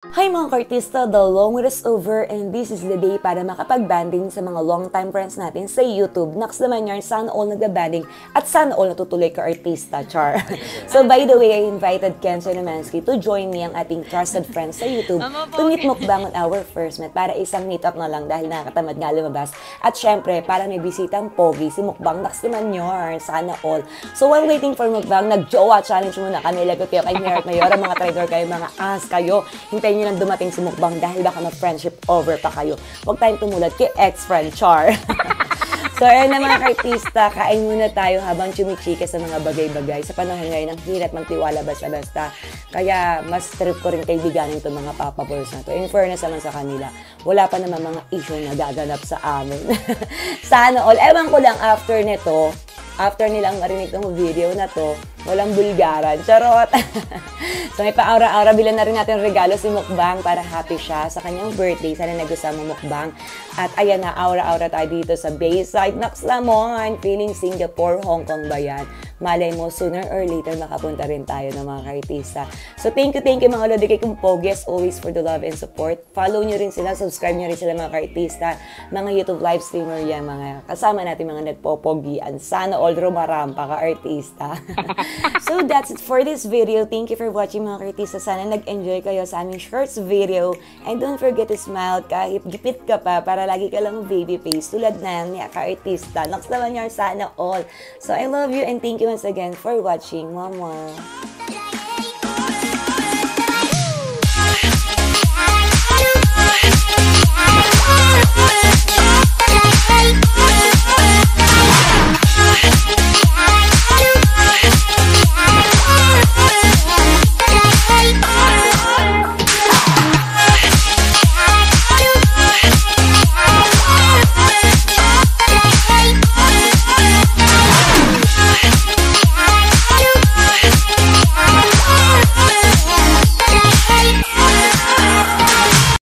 Hi mga kartista, the long wait is over and this is the day para makapag-banding sa mga long-time friends natin sa YouTube. Next naman yarn, sana all nagba-banding at sana all natutuloy ka artista, char. So by the way, I invited Ken Sonomansky to join me ang ating trusted friends sa YouTube to meet mukbang on our first met para isang meet-up na lang dahil nakakatamad nga lumabas. At syempre, para may bisitang pogi, si mukbang next naman yarn, sana all. So while waiting for mukbang, nag-jowa challenge muna kami. Lagot kayo kay Merit Mayora, mga traitor kayo, mga as kayo. Hintayin nyo lang dumating si mukbang dahil baka ma-friendship over pa kayo. Huwag tayong tumulad kay ex-friend Char. So, ayan na mga artista, kain muna tayo habang chumichika sa mga bagay-bagay. Sa panahon ngayon, ang hirap magtiwala basta-basta. Kaya, mas trip ko rin kaibiganin itong mga papapers na to. In fairness naman sa kanila, wala pa naman mga issue na gaganap sa amin. Sana all. Ewan ko lang after nito, after nilang marinig ng video na to, walang bulgaran. Charot! So may pa-aura-aura, bilan na rin natin regalo si Mukbang para happy siya sa kanyang birthday. Sana nagusama Mukbang. At ayan na, aura-aura tayo dito sa Bayside. Naks Lamon! Feeling Singapore, Hong Kong ba yan? Malay mo, sooner or later makapunta rin tayo ng mga artista. So thank you mga lodi kay Kumpog. As always for the love and support. Follow nyo rin sila, subscribe nyo rin sila mga artista, mga YouTube live streamer yan, mga kasama natin mga nagpopogian. Sana all rumarampa ka artista. So that's it for this video. Thank you for watching mga artista. Sana nag-enjoy kayo sa aming shorts video. And don't forget to smile kahit gipit ka pa para lagi ka lang baby face tulad na ni ka-artista. Next naman yan, sana all. So I love you and thank you once again for watching. Mama.